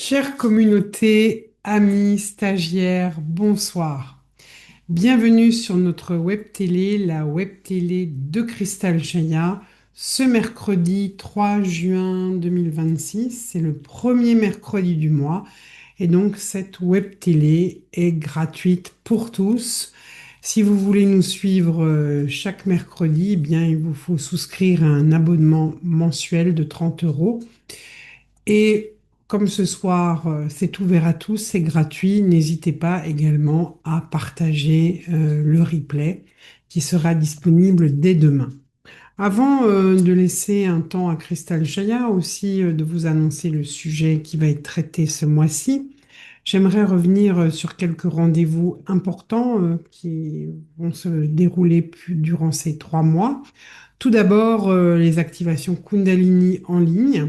Chère communauté, amis, stagiaires, bonsoir. Bienvenue sur notre web télé, la web télé de Cristal Chaya, ce mercredi 3 juin 2026. C'est le premier mercredi du mois et donc cette web télé est gratuite pour tous. Si vous voulez nous suivre chaque mercredi, eh bien, il vous faut souscrire à un abonnement mensuel de 30 euros. Et comme ce soir, c'est ouvert à tous, c'est gratuit, n'hésitez pas également à partager le replay qui sera disponible dès demain. Avant de laisser un temps à Crystal Jaya aussi de vous annoncer le sujet qui va être traité ce mois-ci, j'aimerais revenir sur quelques rendez-vous importants qui vont se dérouler durant ces 3 mois. Tout d'abord, les activations Kundalini en ligne.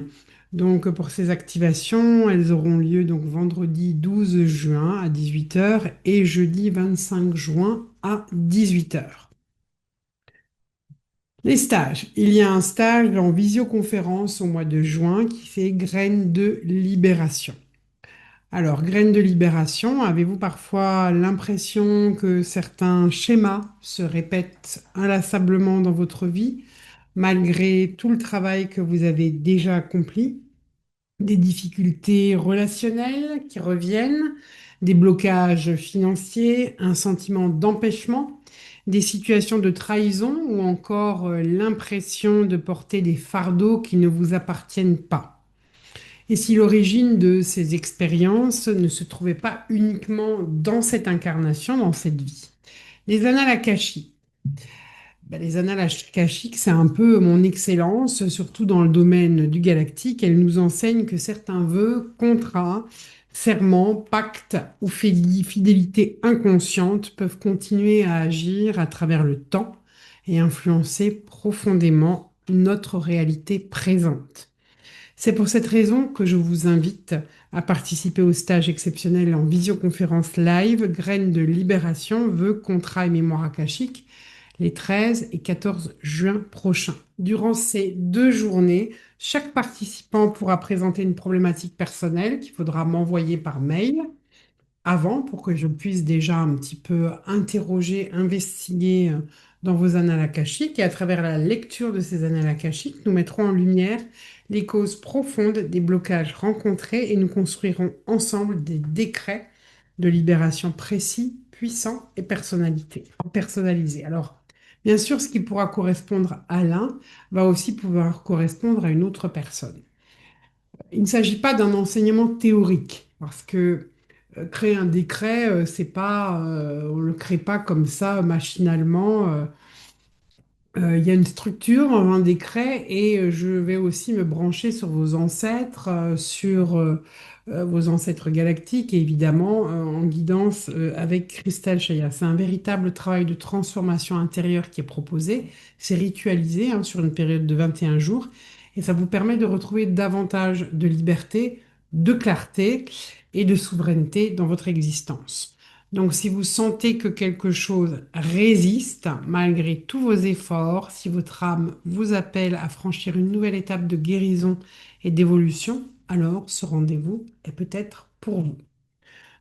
Donc, pour ces activations, elles auront lieu donc vendredi 12 juin à 18 heures et jeudi 25 juin à 18 heures. Les stages. Il y a un stage en visioconférence au mois de juin qui fait Graines de libération. Alors, Graines de libération, avez-vous parfois l'impression que certains schémas se répètent inlassablement dans votre vie, malgré tout le travail que vous avez déjà accompli? Des difficultés relationnelles qui reviennent, des blocages financiers, un sentiment d'empêchement, des situations de trahison ou encore l'impression de porter des fardeaux qui ne vous appartiennent pas. Et si l'origine de ces expériences ne se trouvait pas uniquement dans cette incarnation, dans cette vie. Les annales akashiques. Les annales akashiques, c'est un peu mon excellence, surtout dans le domaine du galactique. Elles nous enseignent que certains vœux, contrats, serments, pactes ou fidélités inconscientes peuvent continuer à agir à travers le temps et influencer profondément notre réalité présente. C'est pour cette raison que je vous invite à participer au stage exceptionnel en visioconférence live, Graines de libération, vœux, contrats et mémoire akashique, les 13 et 14 juin prochains. Durant ces 2 journées, chaque participant pourra présenter une problématique personnelle qu'il faudra m'envoyer par mail avant pour que je puisse déjà un petit peu interroger, investiguer dans vos annales akashiques. Et à travers la lecture de ces annales akashiques, nous mettrons en lumière les causes profondes des blocages rencontrés et nous construirons ensemble des décrets de libération précis, puissants et personnalisés. Alors, bien sûr, ce qui pourra correspondre à l'un va aussi pouvoir correspondre à une autre personne. Il ne s'agit pas d'un enseignement théorique, parce que créer un décret, c'est pas, on ne le crée pas comme ça machinalement. Il y a une structure, un décret, et je vais aussi me brancher sur vos ancêtres, sur vos ancêtres galactiques, et évidemment en guidance avec Crystal Shaya. C'est un véritable travail de transformation intérieure qui est proposé. C'est ritualisé sur une période de 21 jours, et ça vous permet de retrouver davantage de liberté, de clarté et de souveraineté dans votre existence. Donc, si vous sentez que quelque chose résiste malgré tous vos efforts, si votre âme vous appelle à franchir une nouvelle étape de guérison et d'évolution, alors ce rendez-vous est peut-être pour vous.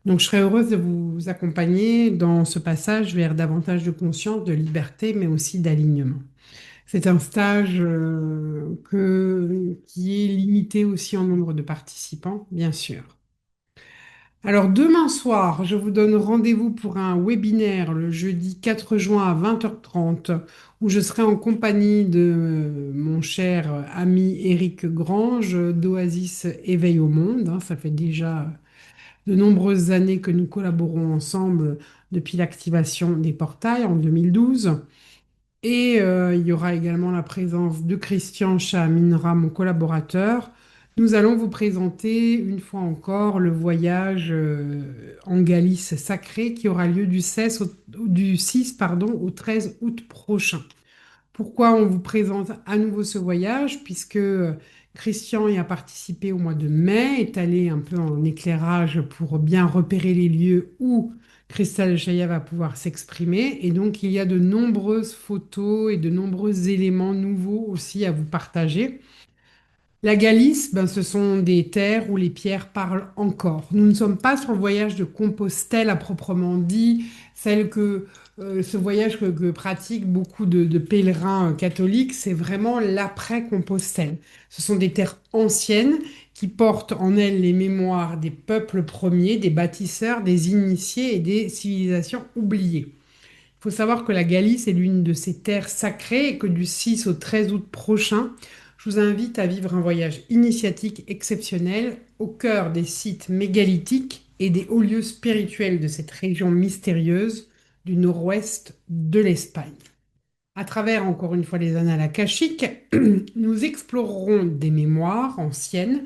Donc, je serais heureuse de vous accompagner dans ce passage vers davantage de conscience, de liberté, mais aussi d'alignement. C'est un stage qui est limité aussi en nombre de participants, bien sûr. Alors demain soir, je vous donne rendez-vous pour un webinaire le jeudi 4 juin à 20h30 où je serai en compagnie de mon cher ami Éric Grange d'Oasis Éveil au Monde. Ça fait déjà de nombreuses années que nous collaborons ensemble depuis l'activation des portails en 2012. Et il y aura également la présence de Christian Chaminra, mon collaborateur. Nous allons vous présenter une fois encore le voyage en Galice sacrée qui aura lieu du 6 pardon, au 13 août prochain. Pourquoi on vous présente à nouveau ce voyage? Puisque Christian y a participé au mois de mai, est allé un peu en éclairage pour bien repérer les lieux où Christelle Chaya va pouvoir s'exprimer. Et donc, il y a de nombreuses photos et de nombreux éléments nouveaux aussi à vous partager. La Galice, ben, ce sont des terres où les pierres parlent encore. Nous ne sommes pas sur le voyage de Compostelle à proprement dit, ce voyage que pratiquent beaucoup de pèlerins catholiques, c'est vraiment l'après-Compostelle. Ce sont des terres anciennes qui portent en elles les mémoires des peuples premiers, des bâtisseurs, des initiés et des civilisations oubliées. Il faut savoir que la Galice est l'une de ces terres sacrées et que du 6 au 13 août prochain, je vous invite à vivre un voyage initiatique exceptionnel au cœur des sites mégalithiques et des hauts lieux spirituels de cette région mystérieuse du nord-ouest de l'Espagne. À travers, encore une fois, les annales akashiques, nous explorerons des mémoires anciennes,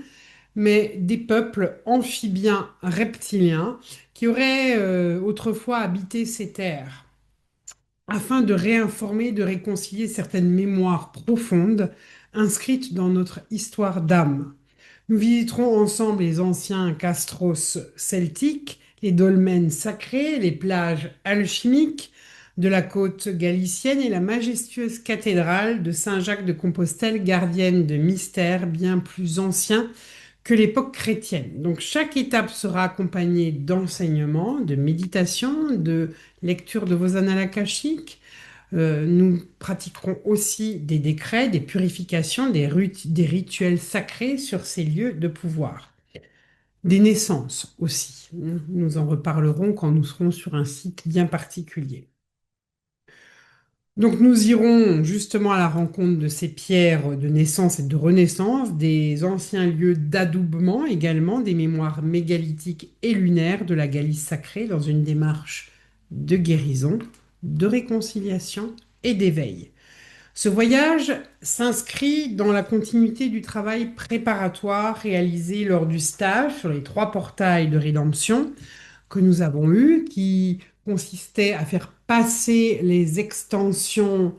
mais des peuples amphibiens reptiliens qui auraient autrefois habité ces terres afin de réinformer, de réconcilier certaines mémoires profondes inscrites dans notre histoire d'âme. Nous visiterons ensemble les anciens castros celtiques, les dolmens sacrés, les plages alchimiques de la côte galicienne et la majestueuse cathédrale de Saint-Jacques de Compostelle, gardienne de mystères bien plus anciens que l'époque chrétienne. Donc chaque étape sera accompagnée d'enseignements, de méditation, de lecture de vos annales akashiques. Nous pratiquerons aussi des décrets, des purifications, des rituels sacrés sur ces lieux de pouvoir. Des naissances aussi. Nous en reparlerons quand nous serons sur un site bien particulier. Donc nous irons justement à la rencontre de ces pierres de naissance et de renaissance, des anciens lieux d'adoubement également, des mémoires mégalithiques et lunaires de la Galice sacrée dans une démarche de guérison, de réconciliation et d'éveil. Ce voyage s'inscrit dans la continuité du travail préparatoire réalisé lors du stage sur les trois portails de rédemption que nous avons eu, qui consistait à faire passer les extensions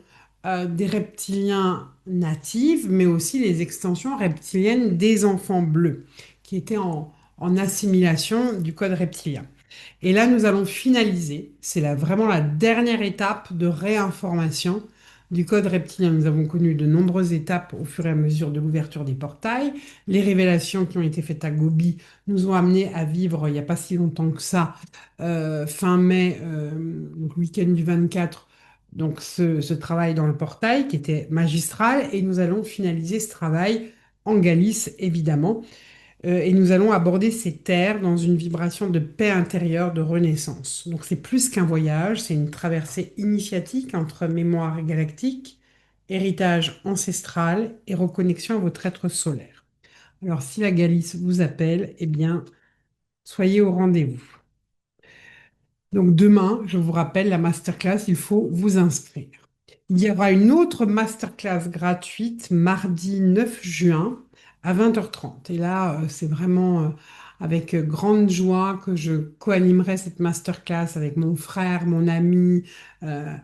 des reptiliens natifs, mais aussi les extensions reptiliennes des enfants bleus, qui étaient en assimilation du code reptilien. Et là, nous allons finaliser. Vraiment la dernière étape de réinformation du code reptilien. Nous avons connu de nombreuses étapes au fur et à mesure de l'ouverture des portails. Les révélations qui ont été faites à Gobi nous ont amenés à vivre, il n'y a pas si longtemps que ça, fin mai, donc le week-end du 24, donc ce travail dans le portail qui était magistral. Et nous allons finaliser ce travail en Galice, évidemment. Et nous allons aborder ces terres dans une vibration de paix intérieure, de renaissance. Donc c'est plus qu'un voyage, c'est une traversée initiatique entre mémoire galactique, héritage ancestral et reconnexion à votre être solaire. Alors si la Galice vous appelle, eh bien, soyez au rendez-vous. Donc demain, je vous rappelle, la masterclass, il faut vous inscrire. Il y aura une autre masterclass gratuite mardi 9 juin à 20h30. Et là, c'est vraiment avec grande joie que je co-animerai cette masterclass avec mon frère, mon ami euh,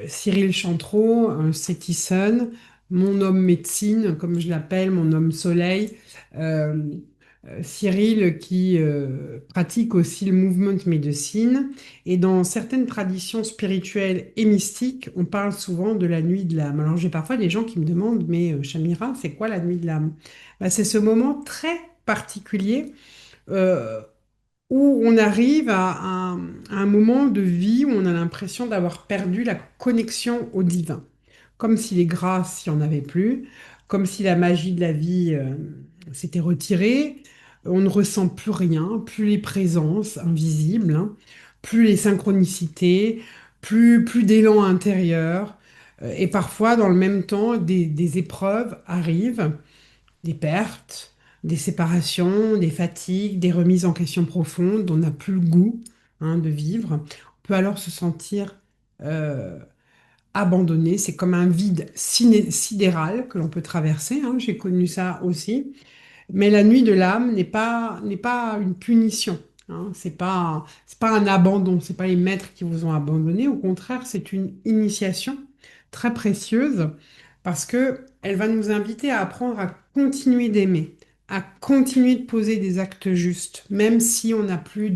Cyril Chantreau, Cétison, mon homme médecine, comme je l'appelle, mon homme soleil. euh, Cyril qui pratique aussi le movement medicine. Et dans certaines traditions spirituelles et mystiques, on parle souvent de la nuit de l'âme. Alors j'ai parfois des gens qui me demandent, mais Chamira, c'est quoi la nuit de l'âme? Bah, c'est ce moment très particulier euh, où on arrive à un moment de vie où on a l'impression d'avoir perdu la connexion au divin. Comme si les grâces, il n'y en avait plus, comme si la magie de la vie s'était retirée. On ne ressent plus rien, plus les présences invisibles, hein, plus les synchronicités, plus d'élan intérieur. Et parfois, dans le même temps, des épreuves arrivent, des pertes, des séparations, des fatigues, des remises en question profondes, on n'a plus le goût hein, de vivre. On peut alors se sentir euh, abandonné. C'est comme un vide sidéral que l'on peut traverser, hein. J'ai connu ça aussi. Mais la nuit de l'âme n'est pas une punition, hein. C'est pas un abandon. C'est pas les maîtres qui vous ont abandonné. Au contraire, c'est une initiation très précieuse parce que elle va nous inviter à apprendre à continuer d'aimer, à continuer de poser des actes justes, même si on n'a plus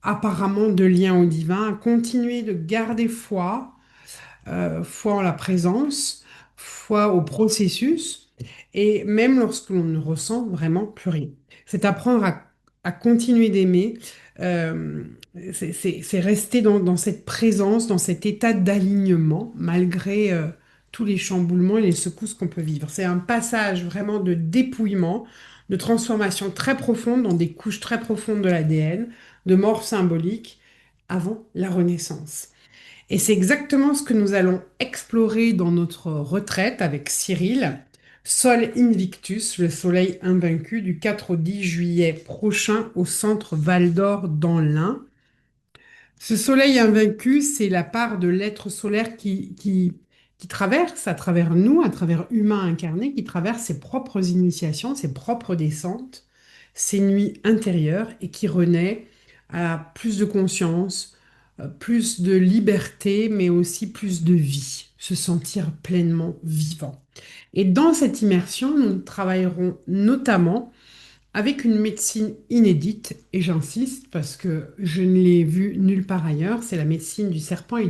apparemment de lien au divin, à continuer de garder foi, foi en la présence, foi au processus, et même lorsque l'on ne ressent vraiment plus rien. C'est apprendre à continuer d'aimer, euh, c'est rester dans cette présence, dans cet état d'alignement, malgré tous les chamboulements et les secousses qu'on peut vivre. C'est un passage vraiment de dépouillement, de transformation très profonde dans des couches très profondes de l'ADN, de mort symbolique, avant la Renaissance. Et c'est exactement ce que nous allons explorer dans notre retraite avec Cyril. Sol Invictus, le soleil invaincu, du 4 au 10 juillet prochain au centre Val d'Or dans l'Ain. Ce soleil invaincu, c'est la part de l'être solaire qui traverse à travers nous, à travers humains incarnés, qui traverse ses propres initiations, ses propres descentes, ses nuits intérieures et qui renaît à plus de conscience, plus de liberté, mais aussi plus de vie, se sentir pleinement vivant. Et dans cette immersion, nous travaillerons notamment avec une médecine inédite, et j'insiste parce que je ne l'ai vue nulle part ailleurs, c'est la médecine du serpent et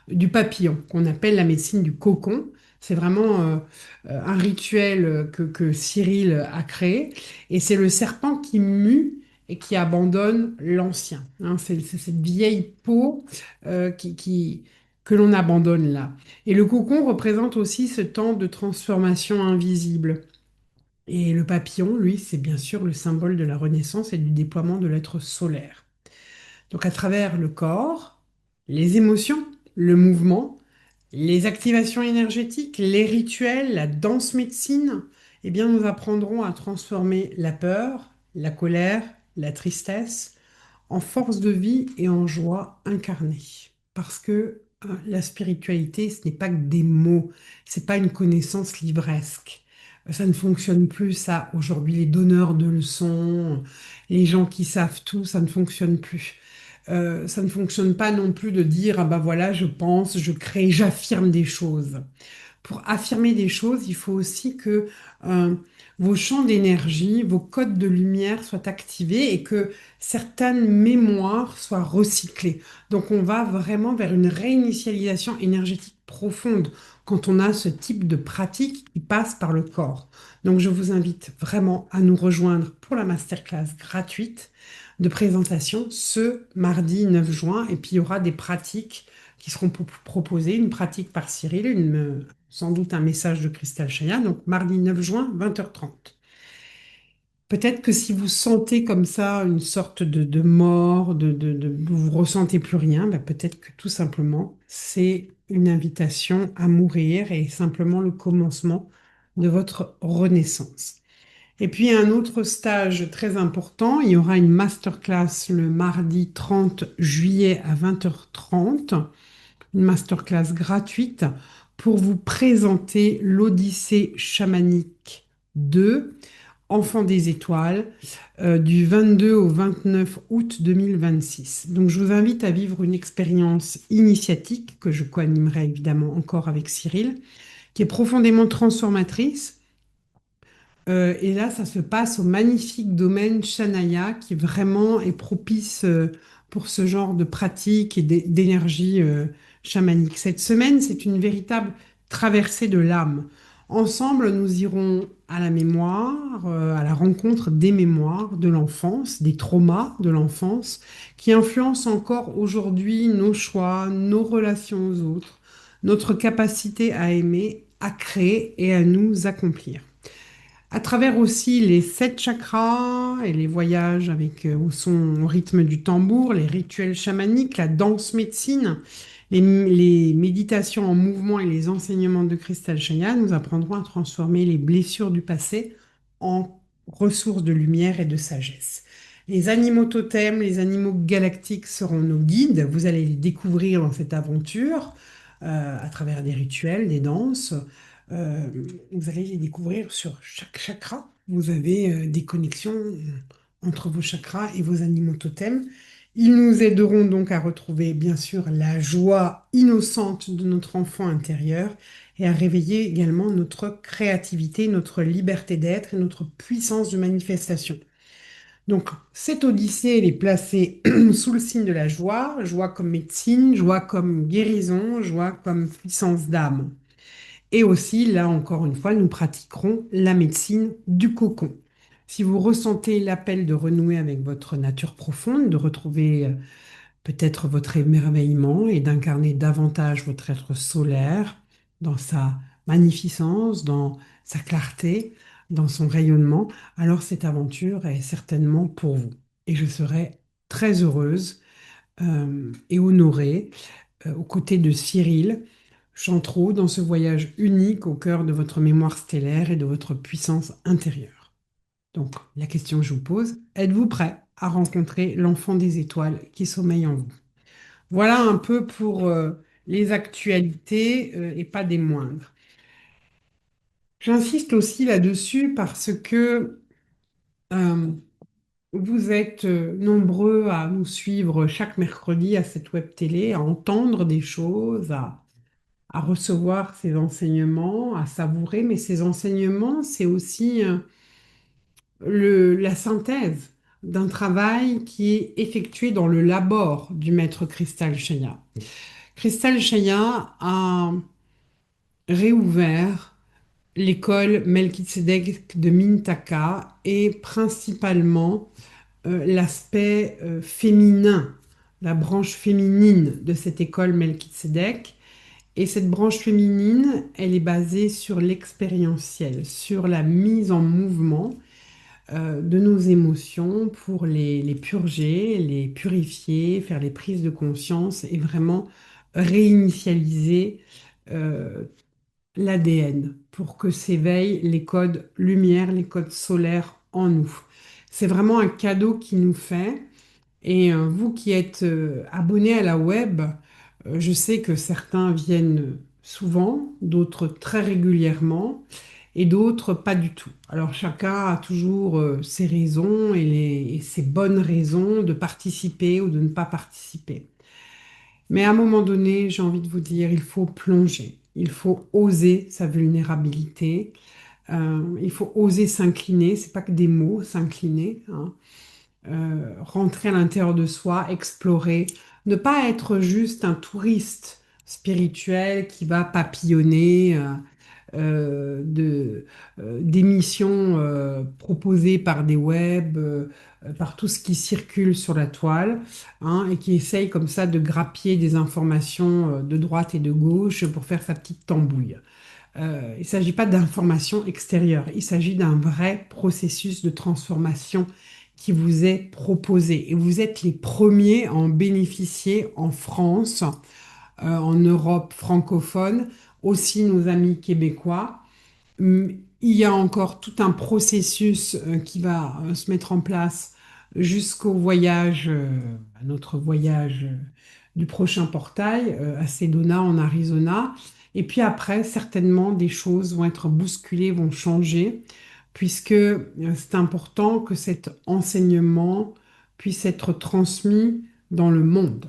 du papillon, qu'on appelle la médecine du cocon. C'est vraiment un rituel que Cyril a créé, et c'est le serpent qui mue et qui abandonne l'ancien. Hein. C'est cette vieille peau que l'on abandonne là. Et le cocon représente aussi ce temps de transformation invisible. Et le papillon, lui, c'est bien sûr le symbole de la renaissance et du déploiement de l'être solaire. Donc à travers le corps, les émotions, le mouvement, les activations énergétiques, les rituels, la danse médecine, eh bien nous apprendrons à transformer la peur, la colère, la tristesse en force de vie et en joie incarnée. Parce que la spiritualité, ce n'est pas que des mots, c'est pas une connaissance livresque. Ça ne fonctionne plus, ça. Aujourd'hui, les donneurs de leçons, les gens qui savent tout, ça ne fonctionne plus. Ça ne fonctionne pas non plus de dire, ah ben voilà, je pense, je crée, j'affirme des choses. Pour affirmer des choses, il faut aussi que euh, vos champs d'énergie, vos codes de lumière soient activés et que certaines mémoires soient recyclées. Donc on va vraiment vers une réinitialisation énergétique profonde quand on a ce type de pratique qui passe par le corps. Donc je vous invite vraiment à nous rejoindre pour la masterclass gratuite de présentation ce mardi 9 juin. Et puis il y aura des pratiques qui seront proposées, une pratique par Cyril, sans doute un message de Christelle Chaya, donc mardi 9 juin, 20h30. Peut-être que si vous sentez comme ça une sorte de mort, vous ne ressentez plus rien, ben peut-être que tout simplement c'est une invitation à mourir et simplement le commencement de votre renaissance. Et puis un autre stage très important, il y aura une masterclass le mardi 30 juillet à 20h30, une masterclass gratuite pour vous présenter l'Odyssée chamanique 2, Enfant des étoiles, du 22 au 29 août 2026. Donc je vous invite à vivre une expérience initiatique que je co-animerai évidemment encore avec Cyril, qui est profondément transformatrice. Et là, ça se passe au magnifique domaine Shanaya, qui vraiment est propice pour ce genre de pratique et d'énergie chamanique. Cette semaine, c'est une véritable traversée de l'âme. Ensemble, nous irons à la mémoire, à la rencontre des mémoires de l'enfance, des traumas de l'enfance, qui influencent encore aujourd'hui nos choix, nos relations aux autres, notre capacité à aimer, à créer et à nous accomplir. À travers aussi les 7 chakras et les voyages avec au son, au rythme du tambour, les rituels chamaniques, la danse médecine, les méditations en mouvement et les enseignements de Cristal Chaya, nous apprendrons à transformer les blessures du passé en ressources de lumière et de sagesse. Les animaux totems, les animaux galactiques seront nos guides. Vous allez les découvrir dans cette aventure à travers des rituels, des danses. Euh, Vous allez les découvrir sur chaque chakra. Vous avez des connexions entre vos chakras et vos animaux totems. Ils nous aideront donc à retrouver, bien sûr, la joie innocente de notre enfant intérieur et à réveiller également notre créativité, notre liberté d'être et notre puissance de manifestation. Donc, cette odyssée, elle est placée sous le signe de la joie, joie comme médecine, joie comme guérison, joie comme puissance d'âme. Et aussi, là encore une fois, nous pratiquerons la médecine du cocon. Si vous ressentez l'appel de renouer avec votre nature profonde, de retrouver peut-être votre émerveillement et d'incarner davantage votre être solaire dans sa magnificence, dans sa clarté, dans son rayonnement, alors cette aventure est certainement pour vous. Et je serai très heureuse et honorée aux côtés de Cyril Chantreau dans ce voyage unique au cœur de votre mémoire stellaire et de votre puissance intérieure. Donc, la question que je vous pose, êtes-vous prêt à rencontrer l'enfant des étoiles qui sommeille en vous? Voilà un peu pour les actualités et pas des moindres. J'insiste aussi là-dessus parce que euh, vous êtes nombreux à nous suivre chaque mercredi à cette web télé, à entendre des choses, à recevoir ces enseignements, à savourer, mais ces enseignements, c'est aussi la synthèse d'un travail qui est effectué dans le labor du maître Cristal Shaya. Cristal Shaya a réouvert l'école Melchizedek de Mintaka et principalement l'aspect féminin, la branche féminine de cette école Melchizedek. Et cette branche féminine, elle est basée sur l'expérientiel, sur la mise en mouvement de nos émotions pour les purger, les purifier, faire les prises de conscience et vraiment réinitialiser euh, l'ADN pour que s'éveillent les codes lumière, les codes solaires en nous. C'est vraiment un cadeau qui nous fait. Et vous qui êtes abonné à la web, je sais que certains viennent souvent, d'autres très régulièrement et d'autres pas du tout. Alors chacun a toujours ses raisons et ses bonnes raisons de participer ou de ne pas participer. Mais à un moment donné, j'ai envie de vous dire, il faut plonger, il faut oser sa vulnérabilité, il faut oser s'incliner, c'est pas que des mots, s'incliner, hein. Rentrer à l'intérieur de soi, explorer, ne pas être juste un touriste spirituel qui va papillonner d'émissions proposées par des webs, par tout ce qui circule sur la toile, hein, et qui essaye comme ça de grappiller des informations de droite et de gauche pour faire sa petite tambouille. Il ne s'agit pas d'informations extérieures, il s'agit d'un vrai processus de transformation qui vous est proposé. Et vous êtes les premiers à en bénéficier en France, en Europe francophone, aussi nos amis québécois. Il y a encore tout un processus qui va se mettre en place jusqu'au voyage, à notre voyage du prochain portail à Sedona en Arizona. Et puis après, certainement, des choses vont être bousculées, vont changer, puisque c'est important que cet enseignement puisse être transmis dans le monde.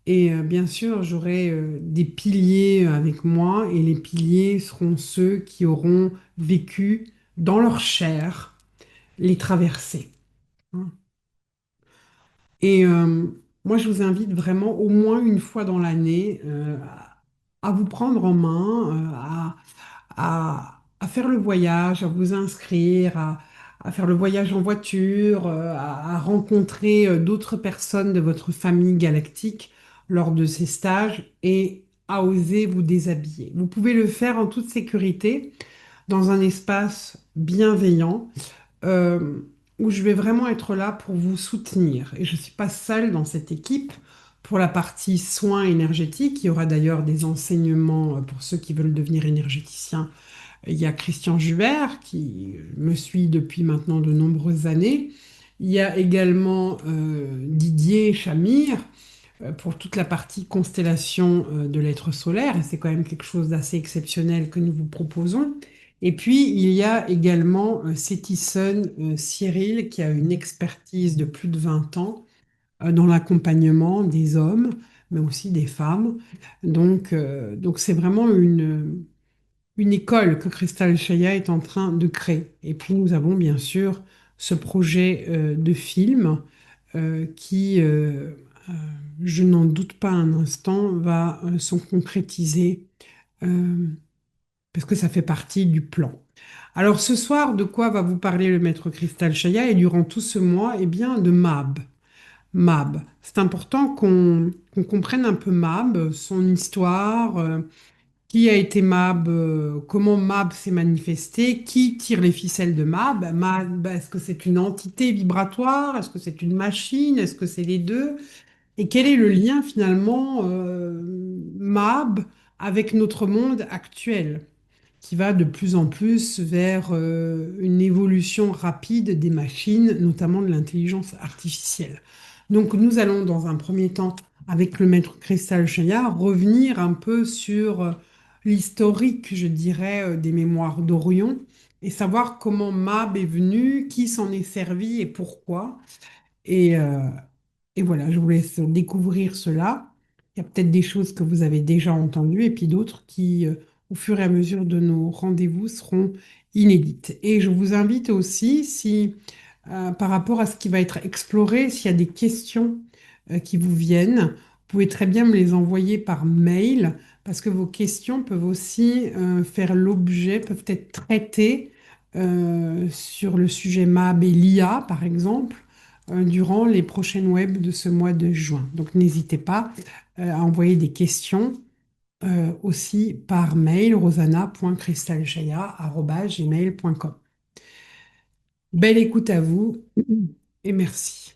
Et bien sûr, j'aurai des piliers avec moi et les piliers seront ceux qui auront vécu dans leur chair les traversées, hein. Et moi, je vous invite vraiment au moins une fois dans l'année à vous prendre en main, à faire le voyage, à vous inscrire, à faire le voyage en voiture, à rencontrer d'autres personnes de votre famille galactique lors de ces stages et à oser vous déshabiller. Vous pouvez le faire en toute sécurité dans un espace bienveillant euh, où je vais vraiment être là pour vous soutenir. Et je ne suis pas seule dans cette équipe. Pour la partie soins énergétiques, il y aura d'ailleurs des enseignements pour ceux qui veulent devenir énergéticiens. Il y a Christian Jubert qui me suit depuis maintenant de nombreuses années. Il y a également Didier Chamir pour toute la partie constellation de l'être solaire. Et c'est quand même quelque chose d'assez exceptionnel que nous vous proposons. Et puis, il y a également Cétison Cyril qui a une expertise de plus de 20 ans dans l'accompagnement des hommes, mais aussi des femmes. Donc c'est vraiment une école que Crystal Shaya est en train de créer. Et puis nous avons bien sûr ce projet de film qui, euh, je n'en doute pas un instant, va se concrétiser euh, parce que ça fait partie du plan. Alors ce soir, de quoi va vous parler le maître Cristal Chaya et durant tout ce mois? Eh bien, de Mab. Mab. C'est important qu'on comprenne un peu Mab, son histoire, qui a été Mab, comment Mab s'est manifesté, qui tire les ficelles de Mab. Mab, est-ce que c'est une entité vibratoire? Est-ce que c'est une machine? Est-ce que c'est les deux? Et quel est le lien finalement Mab avec notre monde actuel, qui va de plus en plus vers une évolution rapide des machines, notamment de l'intelligence artificielle. Donc nous allons dans un premier temps, avec le maître Cristal Chaya, revenir un peu sur l'historique, je dirais, des mémoires d'Orion et savoir comment Mab est venu, qui s'en est servi et pourquoi. Et, euh, et voilà, je vous laisse découvrir cela. Il y a peut-être des choses que vous avez déjà entendues et puis d'autres qui, au fur et à mesure de nos rendez-vous, seront inédites. Et je vous invite aussi, si par rapport à ce qui va être exploré, s'il y a des questions qui vous viennent, vous pouvez très bien me les envoyer par mail parce que vos questions peuvent aussi faire l'objet, peuvent être traitées sur le sujet MAB et l'IA, par exemple durant les prochaines web de ce mois de juin. Donc n'hésitez pas à envoyer des questions aussi par mail rosana.cristalchaya@gmail.com. Belle écoute à vous et merci.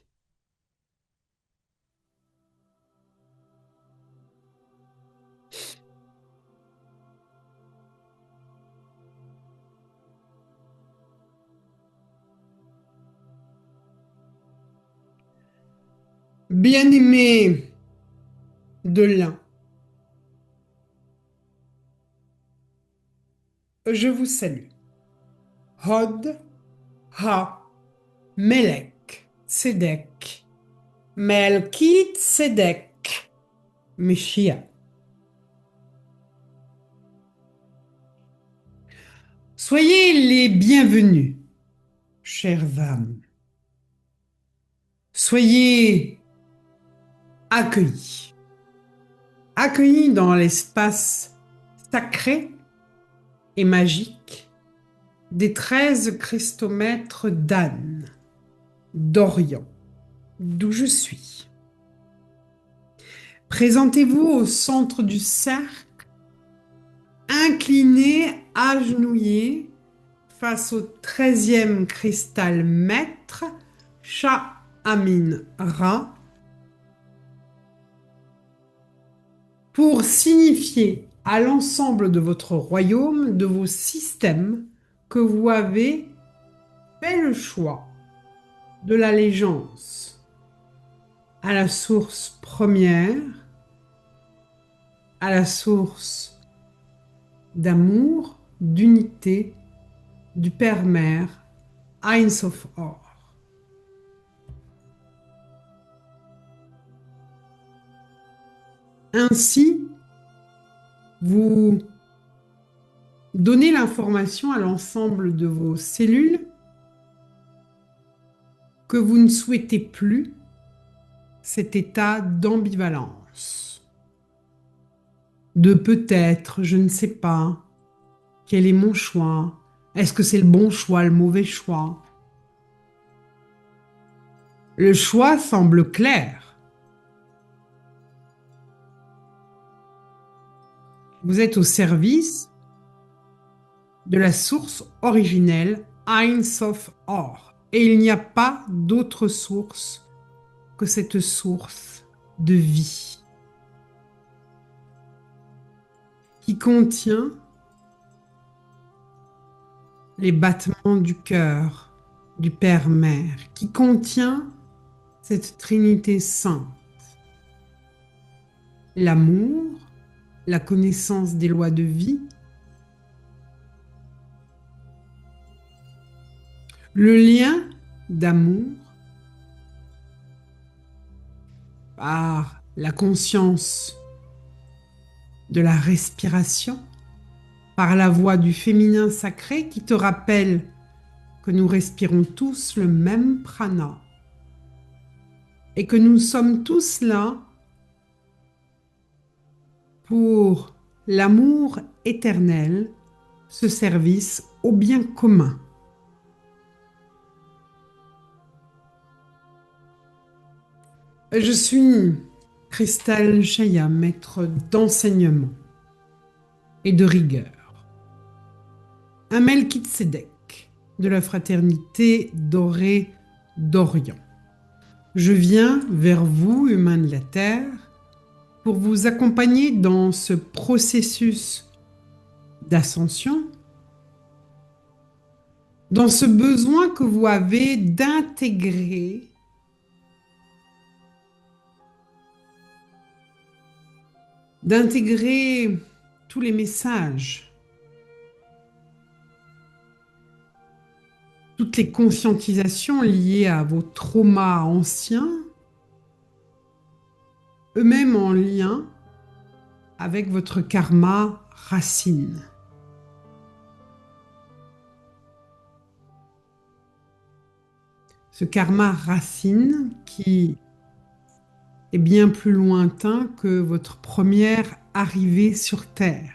Bien-aimé de l'un, je vous salue. Hod, Ha, Melek, Sedek, Melkit Sedek, Meshia. Soyez les bienvenus, chères âmes. Soyez accueillis. Accueillis dans l'espace sacré et magique des 13 cristomètres d'Anne, d'Orient, d'où je suis. Présentez-vous au centre du cercle, incliné, agenouillé, face au 13e cristal maître, Shah Amin Ra, pour signifier à l'ensemble de votre royaume, de vos systèmes, que vous avez fait le choix de l'allégeance à la source première, à la source d'amour, d'unité, du Père-Mère, Ein Sof Or. Ainsi, vous donnez l'information à l'ensemble de vos cellules que vous ne souhaitez plus cet état d'ambivalence, de peut-être, je ne sais pas, quel est mon choix, est-ce que c'est le bon choix, le mauvais choix. Le choix semble clair. Vous êtes au service de la source originelle, Ein Sof Or. Et il n'y a pas d'autre source que cette source de vie qui contient les battements du cœur du Père-Mère, qui contient cette Trinité sainte, l'amour, la connaissance des lois de vie, le lien d'amour par la conscience de la respiration, par la voix du féminin sacré qui te rappelle que nous respirons tous le même prana et que nous sommes tous là pour l'amour éternel ce service au bien commun. Je suis Cristal Chaya, maître d'enseignement et de rigueur, un Melchizedek de la fraternité dorée d'Orient. Je viens vers vous, humains de la Terre, pour vous accompagner dans ce processus d'ascension, dans ce besoin que vous avez d'intégrer tous les messages, toutes les conscientisations liées à vos traumas anciens, eux-mêmes en lien avec votre karma racine. Ce karma racine qui est bien plus lointain que votre première arrivée sur Terre.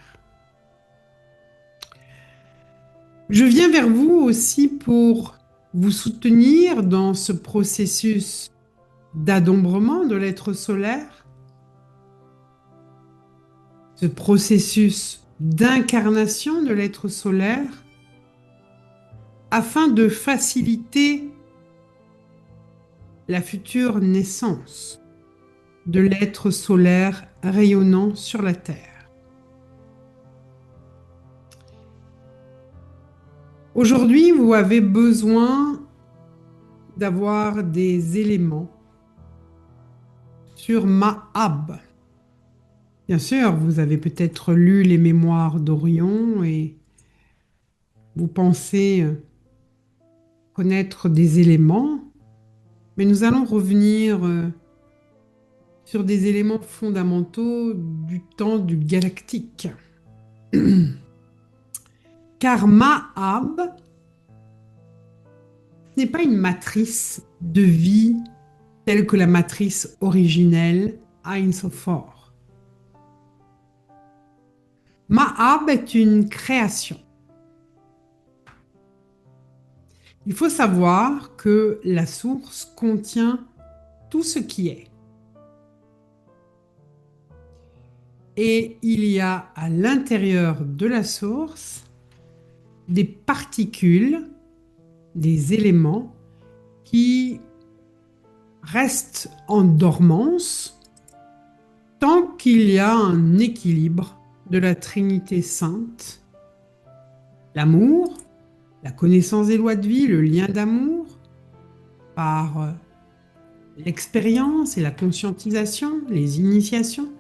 Je viens vers vous aussi pour vous soutenir dans ce processus d'adombrement de l'être solaire, ce processus d'incarnation de l'être solaire, afin de faciliter la future naissance de l'être solaire rayonnant sur la Terre. Aujourd'hui, vous avez besoin d'avoir des éléments sur Ma'ab. Bien sûr, vous avez peut-être lu les mémoires d'Orion et vous pensez connaître des éléments, mais nous allons revenir sur des éléments fondamentaux du temps du galactique. Car Ma'ab n'est pas une matrice de vie telle que la matrice originelle Ein Sof. Ma'ab est une création. Il faut savoir que la source contient tout ce qui est. Et il y a à l'intérieur de la source des particules, des éléments qui restent en dormance tant qu'il y a un équilibre de la Trinité Sainte, l'amour, la connaissance des lois de vie, le lien d'amour, par l'expérience et la conscientisation, les initiations,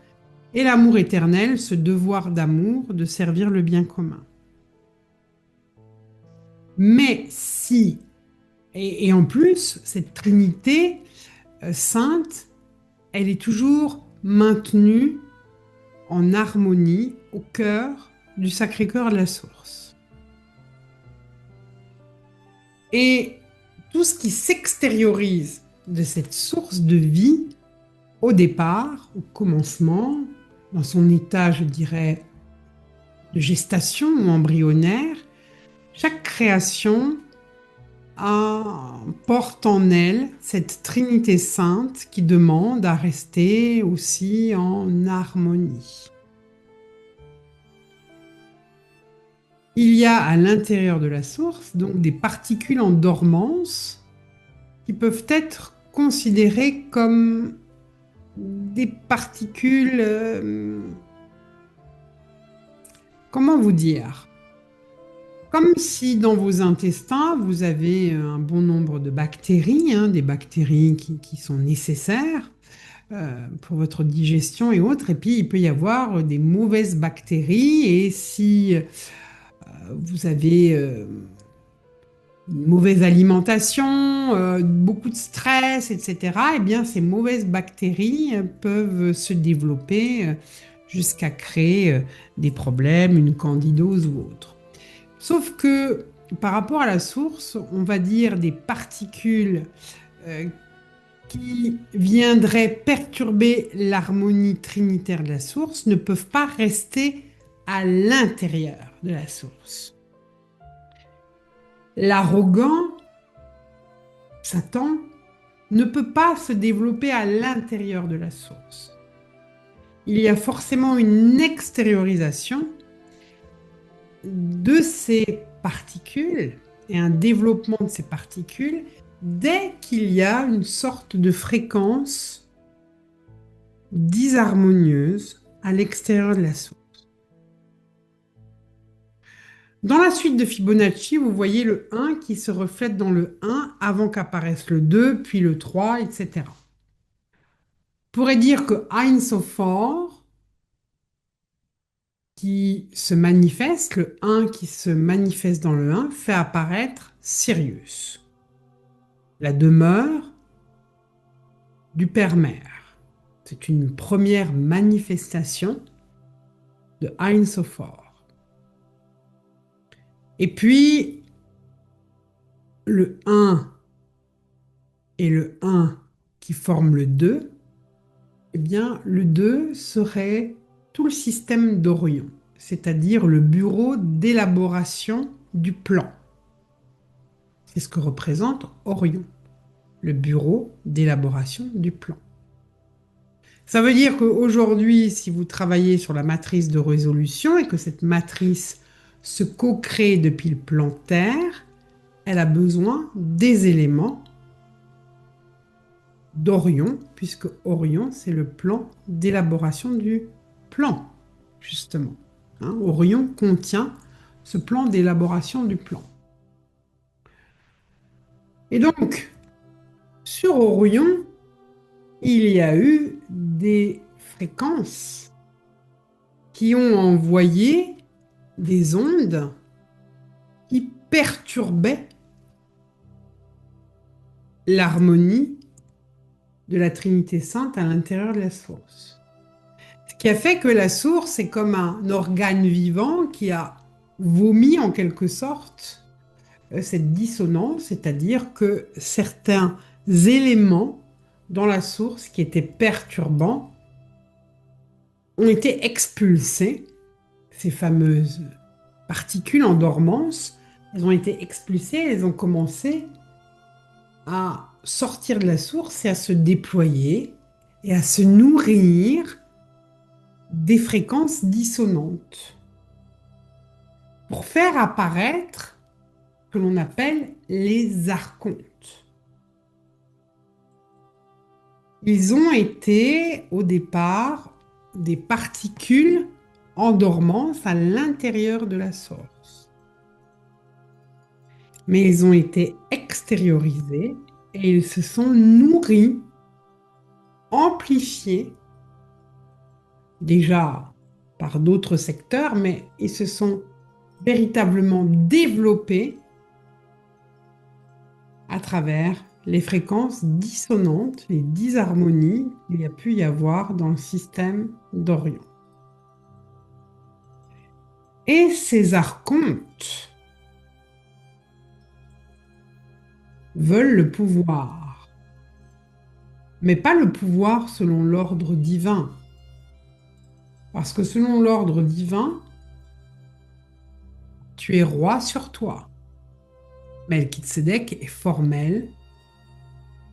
et l'amour éternel, ce devoir d'amour de servir le bien commun. Mais si, et en plus, cette Trinité sainte, elle est toujours maintenue en harmonie au cœur du Sacré-Cœur de la source. Et tout ce qui s'extériorise de cette source de vie, au départ, au commencement, dans son état, je dirais, de gestation ou embryonnaire, chaque création porte en elle cette Trinité sainte qui demande à rester aussi en harmonie. Il y a à l'intérieur de la source donc des particules en dormance qui peuvent être considérées comme des particules, comment vous dire? Comme si dans vos intestins, vous avez un bon nombre de bactéries, des bactéries qui sont nécessaires pour votre digestion et autres. Et puis, il peut y avoir des mauvaises bactéries. Et si vous avez une mauvaise alimentation, beaucoup de stress, etc., eh bien, ces mauvaises bactéries peuvent se développer jusqu'à créer des problèmes, une candidose ou autre. Sauf que par rapport à la source, on va dire des particules qui viendraient perturber l'harmonie trinitaire de la source ne peuvent pas rester à l'intérieur de la source. L'arrogant, Satan, ne peut pas se développer à l'intérieur de la source. Il y a forcément une extériorisation de ces particules et un développement de ces particules dès qu'il y a une sorte de fréquence disharmonieuse à l'extérieur de la source. Dans la suite de Fibonacci, vous voyez le 1 qui se reflète dans le 1 avant qu'apparaisse le 2, puis le 3, etc. On pourrait dire que Ein so fort qui se manifeste, le 1 qui se manifeste dans le 1, fait apparaître Sirius, la demeure du Père-Mère. C'est une première manifestation de Ein so fort. Et puis, le 1 et le 1 qui forment le 2, eh bien, le 2 serait tout le système d'Orion, c'est-à-dire le bureau d'élaboration du plan. C'est ce que représente Orion, le bureau d'élaboration du plan. Ça veut dire qu'aujourd'hui, si vous travaillez sur la matrice de résolution et que cette matrice se co-crée depuis le plan Terre, elle a besoin des éléments d'Orion, puisque Orion, c'est le plan d'élaboration du plan, justement. Orion contient ce plan d'élaboration du plan. Et donc, sur Orion, il y a eu des fréquences qui ont envoyé des ondes qui perturbaient l'harmonie de la Trinité Sainte à l'intérieur de la source. Ce qui a fait que la source est comme un organe vivant qui a vomi en quelque sorte cette dissonance, c'est-à-dire que certains éléments dans la source qui étaient perturbants ont été expulsés, ces fameuses particules en dormance, elles ont été expulsées, elles ont commencé à sortir de la source et à se déployer et à se nourrir des fréquences dissonantes pour faire apparaître ce que l'on appelle les archontes. Ils ont été au départ des particules en dormance à l'intérieur de la source. Mais ils ont été extériorisés et ils se sont nourris, amplifiés, déjà par d'autres secteurs, mais ils se sont véritablement développés à travers les fréquences dissonantes, les disharmonies qu'il y a pu y avoir dans le système d'Orion. Et ces archontes veulent le pouvoir, mais pas le pouvoir selon l'ordre divin. Parce que selon l'ordre divin, tu es roi sur toi. Melchizedek est formel,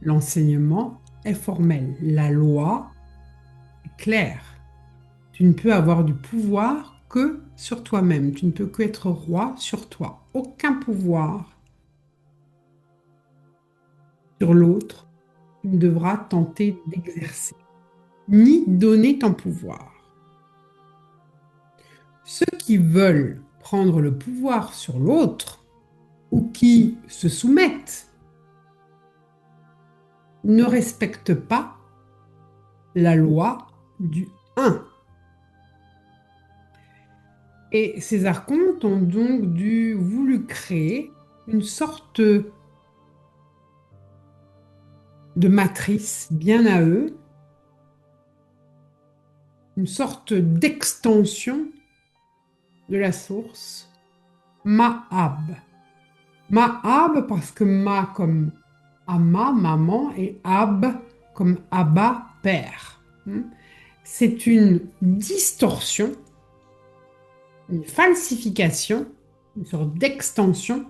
l'enseignement est formel, la loi est claire. Tu ne peux avoir du pouvoir que sur toi-même, tu ne peux que être roi sur toi. Aucun pouvoir sur l'autre, tu ne devras tenter d'exercer, ni donner ton pouvoir. Ceux qui veulent prendre le pouvoir sur l'autre, ou qui se soumettent, ne respectent pas la loi du 1. Et ces archontes ont donc voulu créer une sorte de matrice bien à eux, une sorte d'extension de la source, Ma'ab. Ma'ab parce que Ma comme Ama, maman, et Ab comme Abba, père. C'est une distorsion une falsification, une sorte d'extension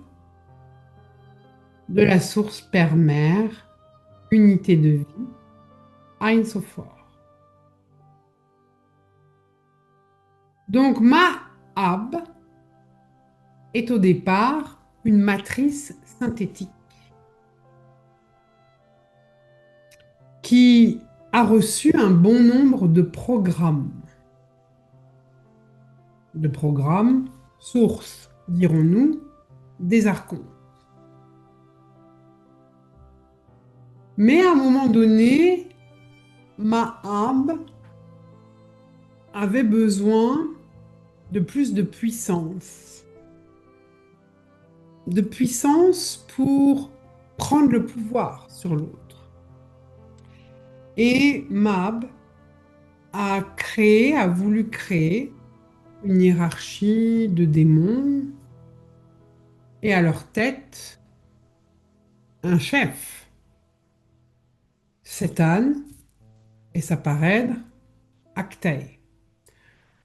de la source père-mère, unité de vie, Ein Sophor. Donc Ma'ab est au départ une matrice synthétique qui a reçu un bon nombre de programmes. De programmes sources, dirons-nous, des archons. Mais à un moment donné, Ma'ab avait besoin de plus de puissance. De puissance pour prendre le pouvoir sur l'autre. Et Ma'ab a voulu créer une hiérarchie de démons et à leur tête, un chef, Satan et sa parèdre, Actae.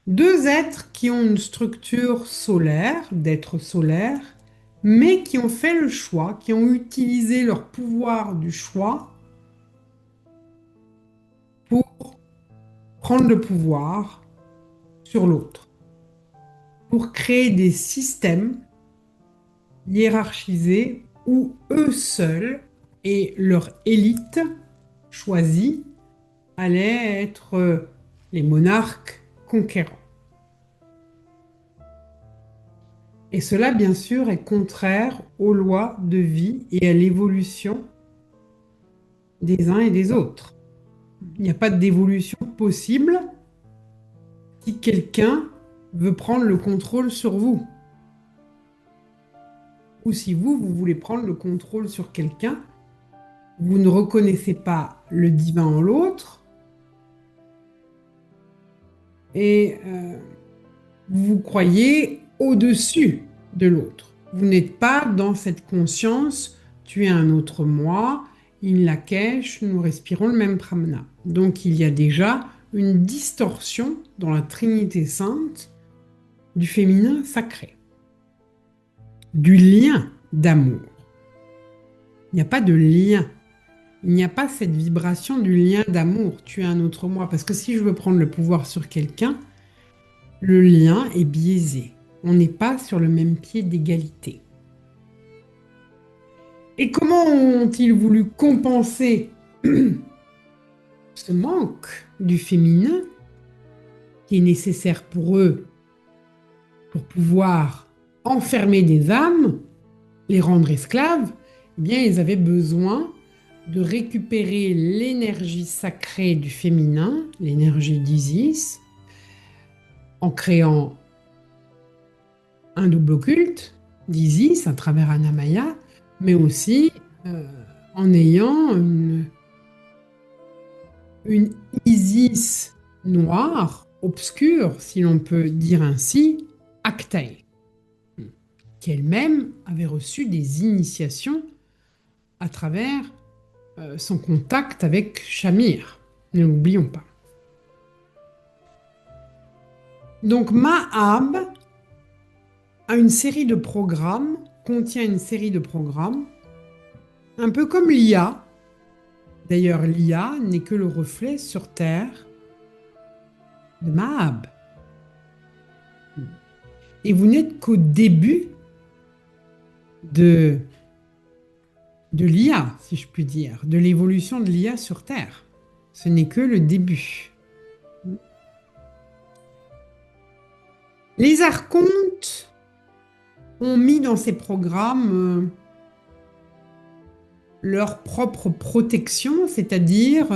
Deux êtres qui ont une structure solaire, d'êtres solaires, mais qui ont fait le choix, qui ont utilisé leur pouvoir du choix pour prendre le pouvoir sur l'autre, pour créer des systèmes hiérarchisés où eux seuls et leur élite choisie allaient être les monarques conquérants. Et cela, bien sûr, est contraire aux lois de vie et à l'évolution des uns et des autres. Il n'y a pas d'évolution possible si quelqu'un veut prendre le contrôle sur vous. Ou si vous voulez prendre le contrôle sur quelqu'un, vous ne reconnaissez pas le divin en l'autre et vous vous croyez au-dessus de l'autre. Vous n'êtes pas dans cette conscience, tu es un autre moi, in Lakesh, nous respirons le même pramana. Donc il y a déjà une distorsion dans la Trinité sainte du féminin sacré, du lien d'amour. Il n'y a pas de lien. Il n'y a pas cette vibration du lien d'amour. Tu es un autre moi. Parce que si je veux prendre le pouvoir sur quelqu'un, le lien est biaisé. On n'est pas sur le même pied d'égalité. Et comment ont-ils voulu compenser ce manque du féminin qui est nécessaire pour eux pour pouvoir enfermer des âmes, les rendre esclaves? Eh bien, ils avaient besoin de récupérer l'énergie sacrée du féminin, l'énergie d'Isis, en créant un double culte d'Isis à travers Annamaya, mais aussi en ayant une Isis noire, obscure, si l'on peut dire ainsi, Actae, qui elle-même avait reçu des initiations à travers son contact avec Shamir. Ne l'oublions pas. Donc Ma'ab a une série de programmes, contient une série de programmes, un peu comme l'IA. D'ailleurs, l'IA n'est que le reflet sur Terre de Ma'ab. Et vous n'êtes qu'au début de l'IA, si je puis dire, de l'évolution de l'IA sur Terre. Ce n'est que le début. Les archontes ont mis dans ces programmes leur propre protection, c'est-à-dire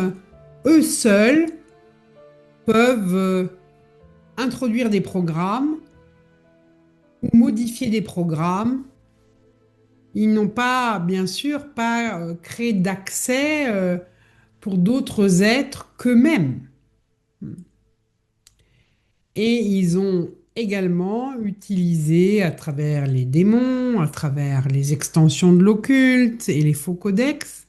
eux seuls peuvent introduire des programmes ou modifier des programmes. Ils n'ont pas, bien sûr, pas créé d'accès pour d'autres êtres qu'eux-mêmes. Et ils ont également utilisé à travers les démons, à travers les extensions de l'occulte et les faux codex,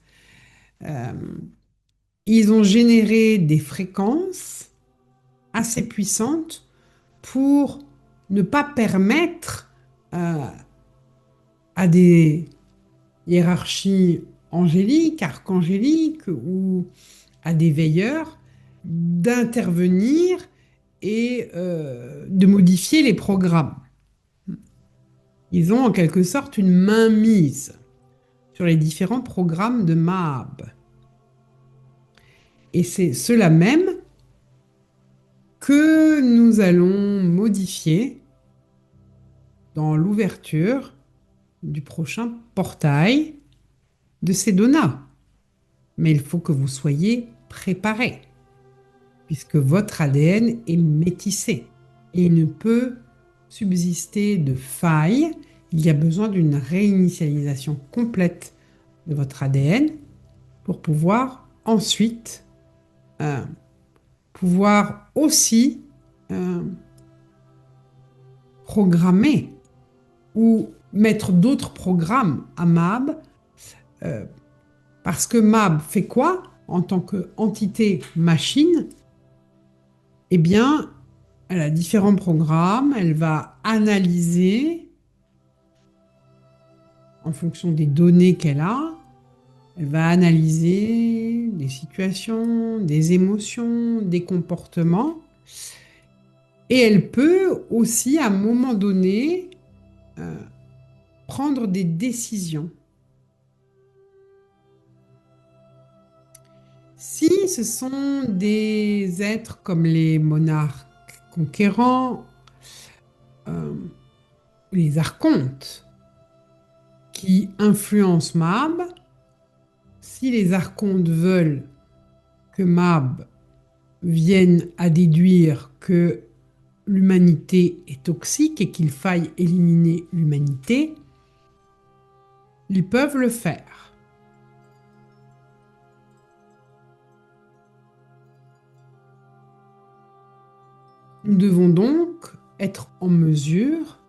ils ont généré des fréquences assez puissantes pour ne pas permettre euh, à des hiérarchies angéliques, archangéliques ou à des veilleurs d'intervenir et de modifier les programmes. Ils ont en quelque sorte une mainmise sur les différents programmes de Mahab. Et c'est cela même que nous allons modifier dans l'ouverture du prochain portail de Sedona. Mais il faut que vous soyez préparés, puisque votre ADN est métissé et il ne peut subsister de failles. Il y a besoin d'une réinitialisation complète de votre ADN pour pouvoir ensuite pouvoir aussi euh, programmer ou mettre d'autres programmes à MAB, euh, parce que MAB fait quoi en tant qu'entité machine? Eh bien, elle a différents programmes, elle va analyser en fonction des données qu'elle a, elle va analyser des situations, des émotions, des comportements, et elle peut aussi, à un moment donné, euh, prendre des décisions. Si ce sont des êtres comme les monarques conquérants, euh, les archontes qui influencent Mab, si les archontes veulent que Mab vienne à déduire que l'humanité est toxique et qu'il faille éliminer l'humanité, ils peuvent le faire. Nous devons donc être en mesure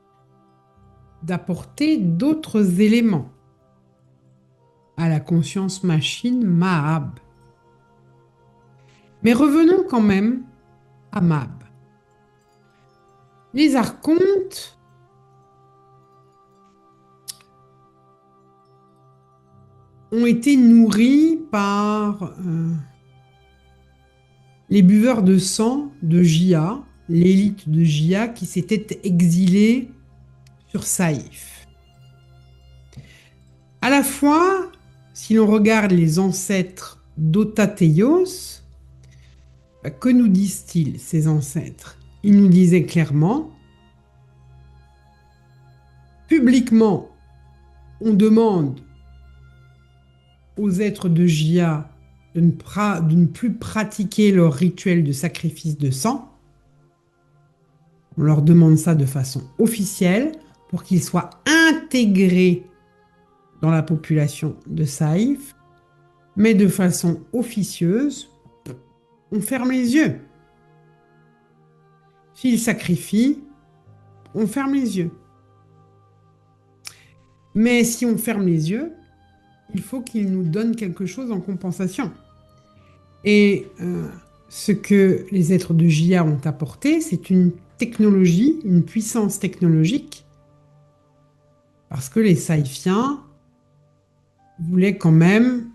d'apporter d'autres éléments à la conscience machine Mahab. Mais revenons quand même à Mab. Les archontes ont été nourris par les buveurs de sang de Jia, l'élite de Jia qui s'était exilée sur Saïf. À la fois, si l'on regarde les ancêtres d'Otateios, que nous disent-ils, ces ancêtres? Ils nous disaient clairement, publiquement, on demande aux êtres de Jia de ne plus pratiquer leur rituel de sacrifice de sang. On leur demande ça de façon officielle pour qu'ils soient intégrés dans la population de Saïf, mais de façon officieuse, on ferme les yeux. S'ils sacrifient, on ferme les yeux. Mais si on ferme les yeux, il faut qu'ils nous donnent quelque chose en compensation. Et ce que les êtres de Jia ont apporté, c'est une technologie, une puissance technologique, parce que les Saïfiens voulaient quand même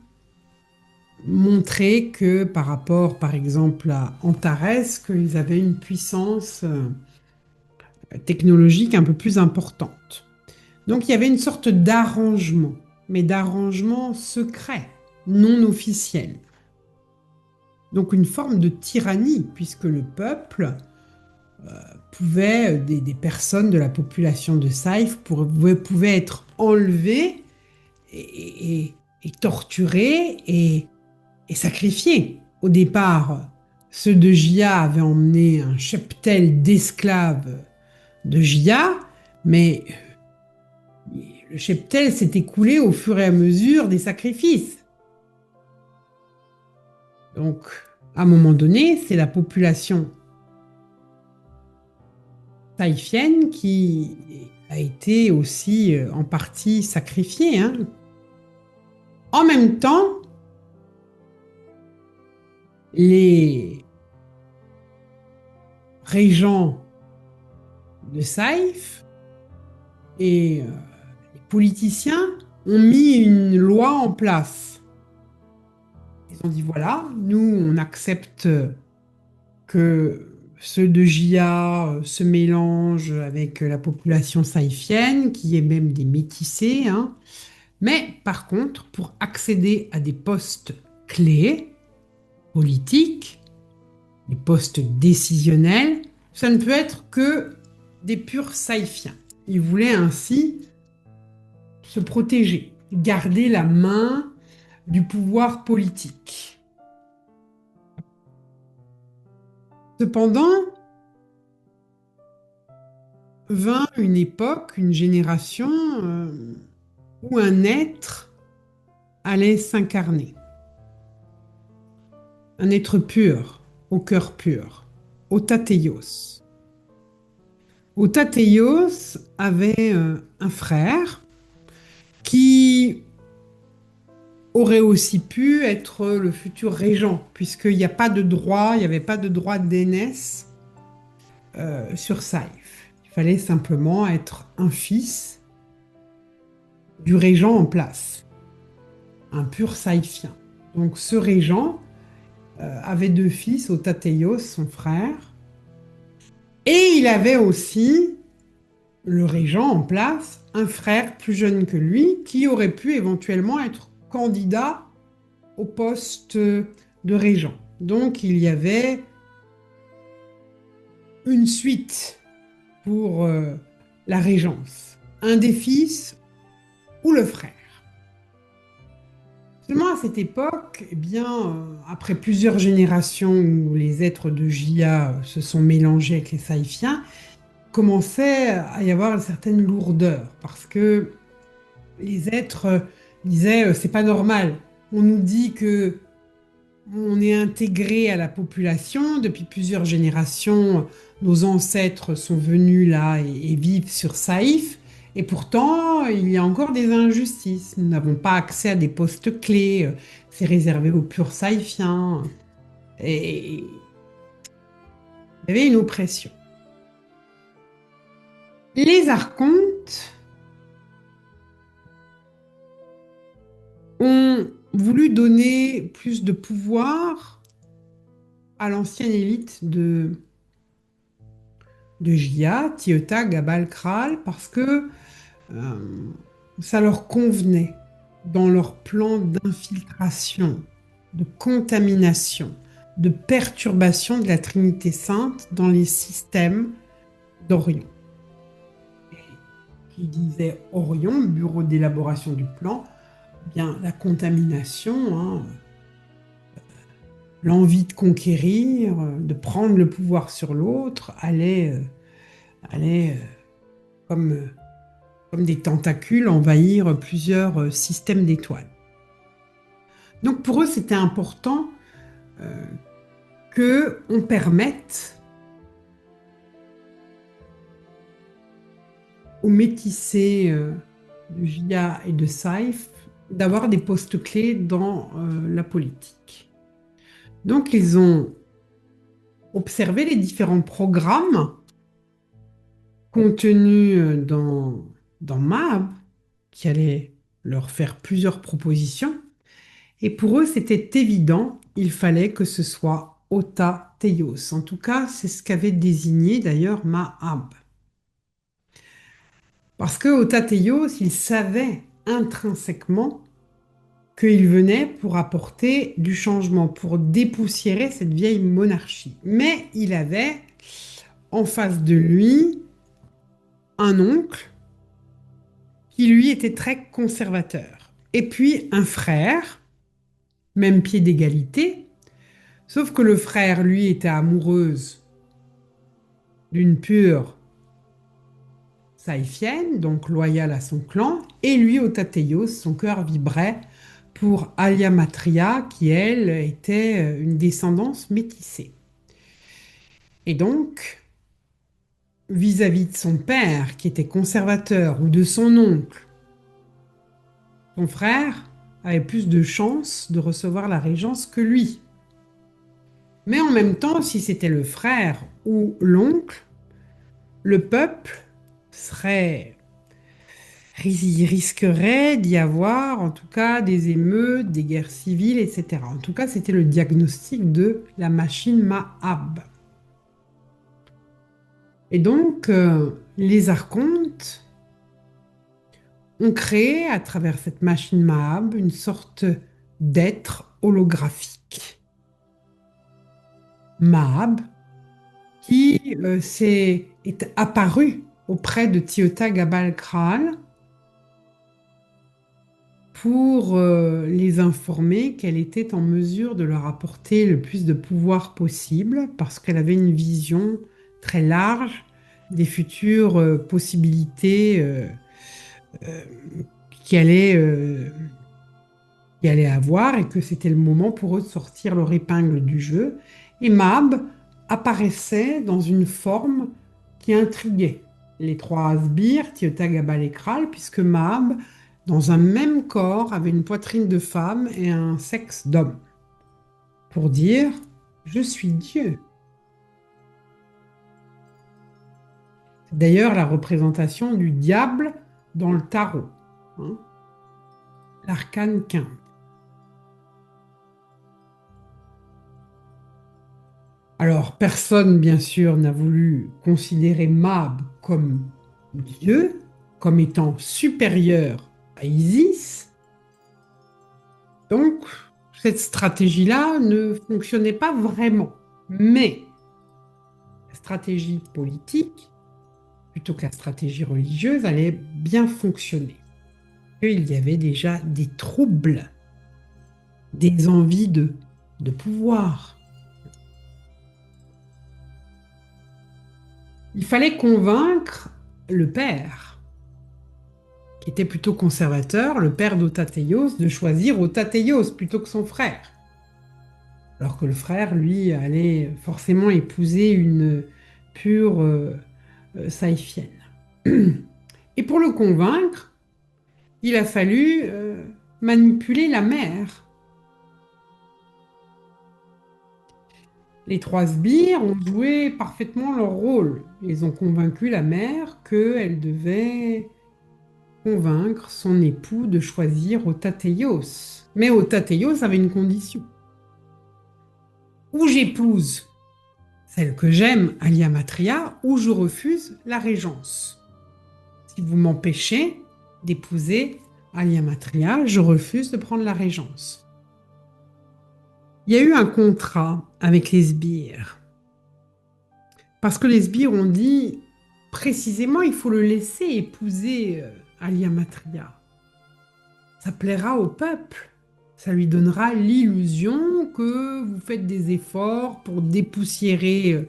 montrer que par rapport, par exemple, à Antares, qu'ils avaient une puissance technologique un peu plus importante. Donc il y avait une sorte d'arrangement, mais d'arrangement secret, non officiel. Donc une forme de tyrannie, puisque le peuple pouvait, des personnes de la population de Saïf pouvaient être enlevées et torturées et sacrifiées. Au départ, ceux de Jia avaient emmené un cheptel d'esclaves de Jia, mais le cheptel s'est écoulé au fur et à mesure des sacrifices. Donc, à un moment donné, c'est la population taïfienne qui a été aussi en partie sacrifiée. Hein. En même temps, les régents de Saïf et les politiciens ont mis une loi en place. Ils ont dit, voilà, nous, on accepte que ceux de Jia se mélangent avec la population saïfienne, qui est même des métissés, hein. Mais par contre, pour accéder à des postes clés, politiques, des postes décisionnels, ça ne peut être que des purs saïfiens. Ils voulaient ainsi se protéger, garder la main du pouvoir politique. Cependant, vint une époque, une génération où un être allait s'incarner. Un être pur, au cœur pur, Otateios. Otateios avait un frère qui aurait aussi pu être le futur régent, puisqu'il n'y a pas de droit, il n'y avait pas de droit d'aînesse sur Saïf. Il fallait simplement être un fils du régent en place, un pur saïfien. Donc ce régent avait deux fils, Otateios, son frère, et il avait aussi, le régent en place, un frère plus jeune que lui, qui aurait pu éventuellement être candidat au poste de régent. Donc il y avait une suite pour la régence. Un des fils ou le frère. Seulement à cette époque, eh bien, après plusieurs générations où les êtres de Jia se sont mélangés avec les Saïfiens, commençait à y avoir une certaine lourdeur parce que les êtres disaient c'est pas normal. On nous dit que on est intégré à la population depuis plusieurs générations. Nos ancêtres sont venus là et vivent sur Saïf. Et pourtant, il y a encore des injustices. Nous n'avons pas accès à des postes clés. C'est réservé aux purs Saïfiens. Et il y avait une oppression. Les archontes ont voulu donner plus de pouvoir à l'ancienne élite de Jia, Tieta, Gabal, Kral, parce que euh, ça leur convenait dans leur plan d'infiltration, de contamination, de perturbation de la Trinité Sainte dans les systèmes d'Orion. Qui disait Orion, bureau d'élaboration du plan, eh bien la contamination, hein, l'envie de conquérir, de prendre le pouvoir sur l'autre, allait comme, comme des tentacules envahir plusieurs systèmes d'étoiles. Donc pour eux, c'était important qu'on permette aux métissés de Jia et de Saïf d'avoir des postes clés dans la politique. Donc ils ont observé les différents programmes contenus dans MAB, qui allaient leur faire plusieurs propositions. Et pour eux, c'était évident, il fallait que ce soit Ota Teios. En tout cas, c'est ce qu'avait désigné d'ailleurs Mahab. Parce que Ota Teios, il savait intrinsèquement qu'il venait pour apporter du changement, pour dépoussiérer cette vieille monarchie. Mais il avait en face de lui un oncle qui lui était très conservateur. Et puis un frère, même pied d'égalité, sauf que le frère, lui, était amoureuse d'une pure saïfienne, donc loyale à son clan, et lui, Otateios, son cœur vibrait pour Alia Matria, qui, elle, était une descendance métissée. Et donc, vis-à-vis de son père, qui était conservateur, ou de son oncle, son frère avait plus de chances de recevoir la régence que lui. Mais en même temps, si c'était le frère ou l'oncle, le peuple serait, il risquerait d'y avoir en tout cas des émeutes, des guerres civiles, etc. En tout cas, c'était le diagnostic de la machine Mahab. Et donc, les archontes ont créé à travers cette machine Mahab une sorte d'être holographique. Mahab, qui est apparu auprès de Tiota Gabal Kral pour les informer qu'elle était en mesure de leur apporter le plus de pouvoir possible parce qu'elle avait une vision très large des futures possibilités euh, qui allaient, euh, qui allaient avoir et que c'était le moment pour eux de sortir leur épingle du jeu. Et Mab apparaissait dans une forme qui intriguait les trois sbires, Tiota, Gabal et Kral, puisque Mab, dans un même corps, avait une poitrine de femme et un sexe d'homme, pour dire je suis Dieu. C'est d'ailleurs la représentation du diable dans le tarot, hein, l'arcane quinte. Alors, personne, bien sûr, n'a voulu considérer Mab comme Dieu, comme étant supérieur à Isis. Donc, cette stratégie-là ne fonctionnait pas vraiment. Mais la stratégie politique, plutôt que la stratégie religieuse, allait bien fonctionner. Il y avait déjà des troubles, des envies de pouvoir. Il fallait convaincre le père, qui était plutôt conservateur, le père d'Otateios, de choisir Otateios plutôt que son frère. Alors que le frère, lui, allait forcément épouser une pure saïfienne. Et pour le convaincre, il a fallu manipuler la mère. Les trois sbires ont joué parfaitement leur rôle. Ils ont convaincu la mère qu'elle devait convaincre son époux de choisir Otateios. Mais Otateios avait une condition. Ou j'épouse celle que j'aime, Aliamatria, ou je refuse la régence. Si vous m'empêchez d'épouser Aliamatria, je refuse de prendre la régence. Il y a eu un contrat avec les sbires. Parce que les sbires ont dit, précisément, il faut le laisser épouser Aliamatria. Ça plaira au peuple. Ça lui donnera l'illusion que vous faites des efforts pour dépoussiérer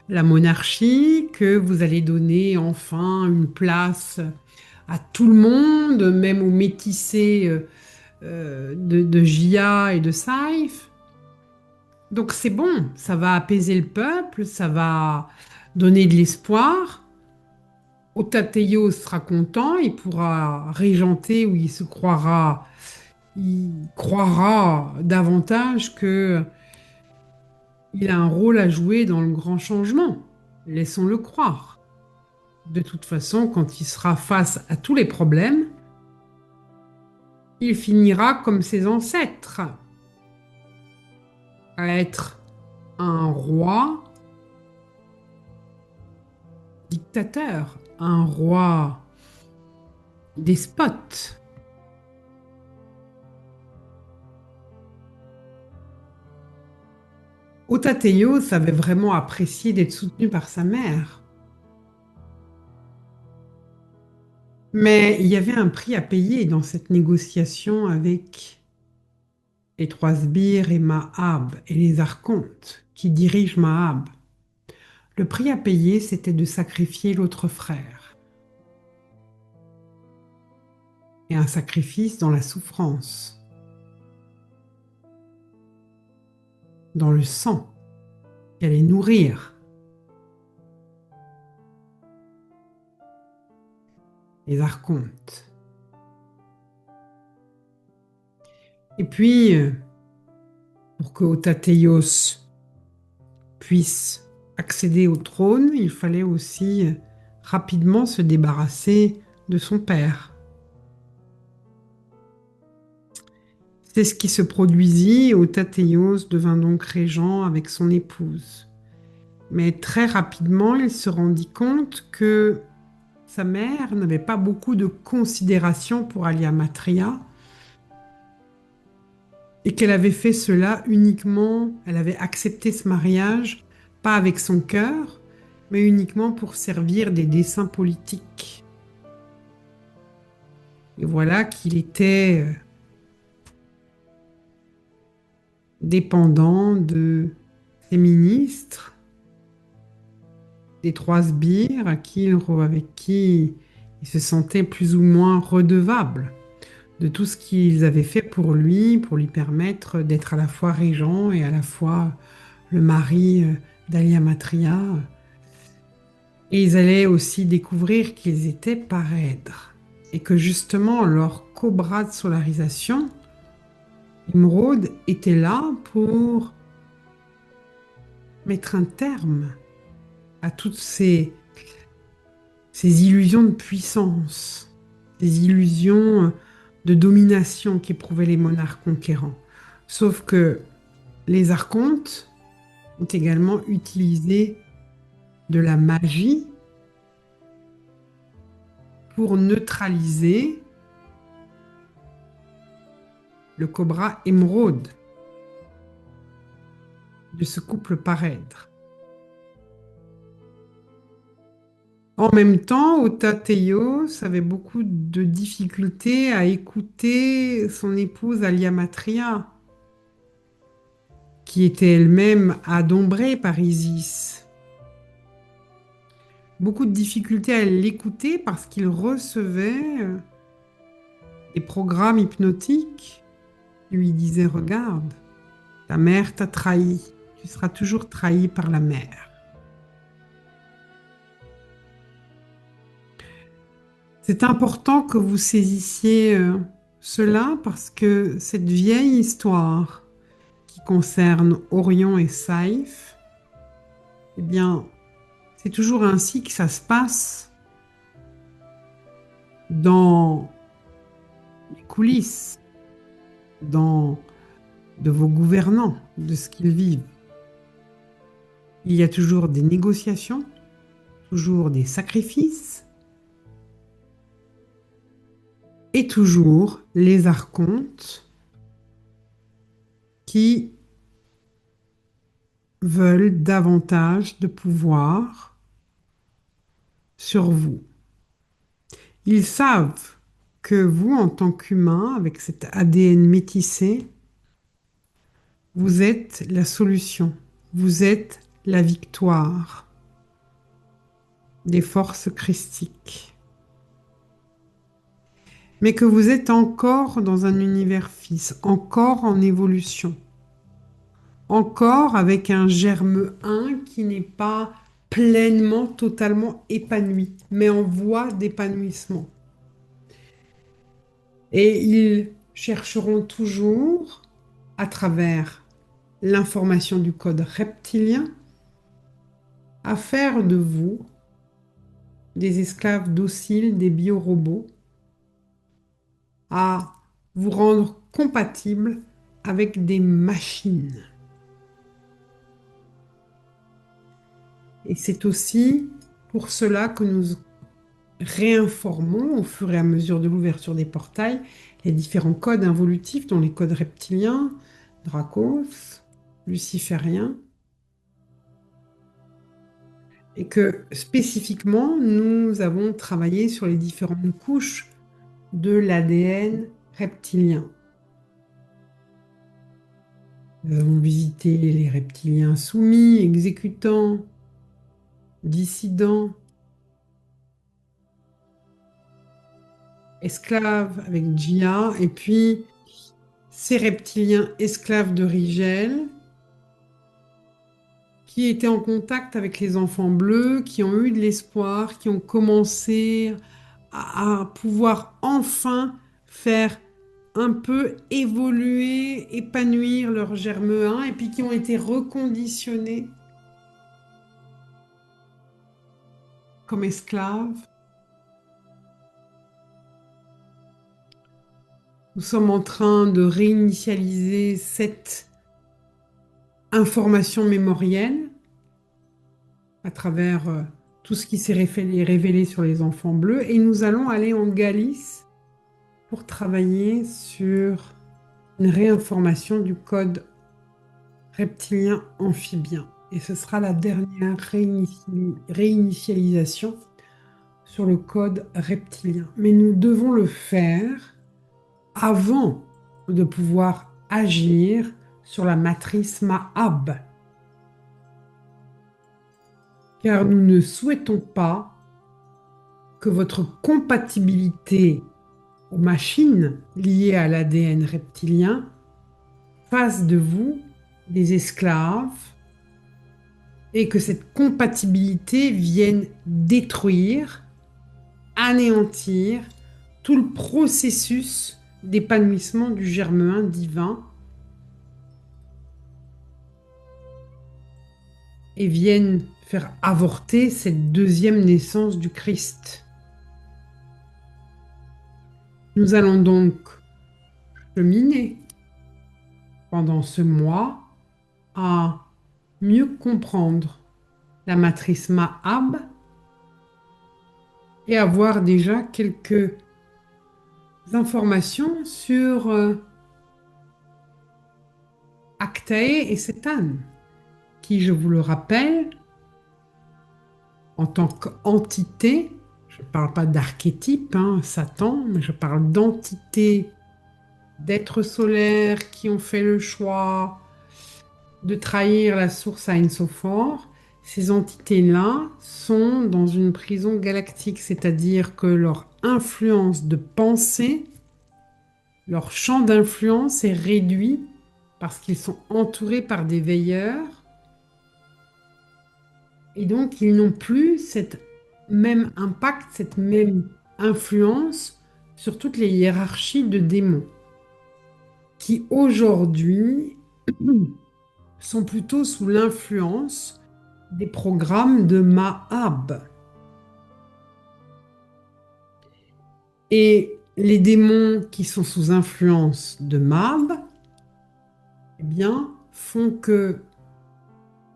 la monarchie, que vous allez donner enfin une place à tout le monde, même aux métissés de Gia et de Saïf. Donc c'est bon, ça va apaiser le peuple, ça va donner de l'espoir. Otateios sera content, il pourra régenter où il croira davantage que il a un rôle à jouer dans le grand changement. Laissons-le croire. De toute façon, quand il sera face à tous les problèmes, il finira comme ses ancêtres, à être un roi dictateur, un roi despote. Otateios avait vraiment apprécié d'être soutenu par sa mère. Mais il y avait un prix à payer dans cette négociation avec les trois sbires et Mahab et les archontes qui dirigent Mahab. Le prix à payer, c'était de sacrifier l'autre frère. Et un sacrifice dans la souffrance, dans le sang qui allait nourrir les archontes. Et puis, pour que Otateios puisse accéder au trône, il fallait aussi rapidement se débarrasser de son père. C'est ce qui se produisit. Otateios devint donc régent avec son épouse. Mais très rapidement, il se rendit compte que sa mère n'avait pas beaucoup de considération pour Aliamatria et qu'elle avait fait cela uniquement, elle avait accepté ce mariage, pas avec son cœur, mais uniquement pour servir des desseins politiques. Et voilà qu'il était dépendant de ses ministres, des trois sbires avec qui il se sentait plus ou moins redevable de tout ce qu'ils avaient fait pour lui permettre d'être à la fois régent et à la fois le mari d'Aliamatria. Et ils allaient aussi découvrir qu'ils étaient parèdres et que justement leur cobra de solarisation, Imrod, était là pour mettre un terme à toutes ces illusions de puissance, ces illusions de domination qu'éprouvaient les monarques conquérants. Sauf que les archontes ont également utilisé de la magie pour neutraliser le cobra émeraude de ce couple parèdre. En même temps, Otateios avait beaucoup de difficultés à écouter son épouse Aliamatria, qui était elle-même adombrée par Isis. Beaucoup de difficultés à l'écouter parce qu'il recevait des programmes hypnotiques qui lui disaient, regarde, ta mère t'a trahi, tu seras toujours trahi par la mère. C'est important que vous saisissiez cela parce que cette vieille histoire qui concerne Orion et Saïf, eh bien, c'est toujours ainsi que ça se passe dans les coulisses, dans de vos gouvernants, de ce qu'ils vivent. Il y a toujours des négociations, toujours des sacrifices, et toujours les archontes qui veulent davantage de pouvoir sur vous. Ils savent que vous, en tant qu'humain, avec cet ADN métissé, vous êtes la solution, vous êtes la victoire des forces christiques. Mais que vous êtes encore dans un univers fils, encore en évolution, encore avec un germe 1 qui n'est pas pleinement, totalement épanoui, mais en voie d'épanouissement. Et ils chercheront toujours, à travers l'information du code reptilien, à faire de vous des esclaves dociles, des biorobots, à vous rendre compatibles avec des machines. Et c'est aussi pour cela que nous réinformons au fur et à mesure de l'ouverture des portails les différents codes involutifs, dont les codes reptiliens, Dracos, lucifériens, et que spécifiquement, nous avons travaillé sur les différentes couches de l'ADN reptilien. Nous avons visité les reptiliens soumis, exécutants, dissidents, esclaves avec Gia, et puis ces reptiliens esclaves de Rigel, qui étaient en contact avec les enfants bleus, qui ont eu de l'espoir, qui ont commencé à pouvoir enfin faire un peu évoluer, épanouir leur germe 1, et puis qui ont été reconditionnés comme esclaves. Nous sommes en train de réinitialiser cette information mémorielle à travers tout ce qui s'est révélé sur les enfants bleus et nous allons aller en Galice pour travailler sur une réinformation du code reptilien amphibien. Et ce sera la dernière réinitialisation sur le code reptilien. Mais nous devons le faire avant de pouvoir agir sur la matrice Mahab. Car nous ne souhaitons pas que votre compatibilité aux machines liées à l'ADN reptilien fasse de vous des esclaves et que cette compatibilité vienne détruire, anéantir tout le processus d'épanouissement du germe divin et vienne faire avorter cette deuxième naissance du Christ. Nous allons donc cheminer pendant ce mois à mieux comprendre la matrice Mahab et avoir déjà quelques informations sur Actae et Sétan, qui, je vous le rappelle, en tant qu'entité, je ne parle pas d'archétype, hein, Satan, mais je parle d'entité d'êtres solaires qui ont fait le choix de trahir la source Ein Sophor. Ces entités-là sont dans une prison galactique, c'est-à-dire que leur influence de pensée, leur champ d'influence est réduit parce qu'ils sont entourés par des veilleurs et donc ils n'ont plus cette même impact, cette même influence sur toutes les hiérarchies de démons qui aujourd'hui sont plutôt sous l'influence des programmes de Mahab. Et les démons qui sont sous influence de Mahab, eh bien, font que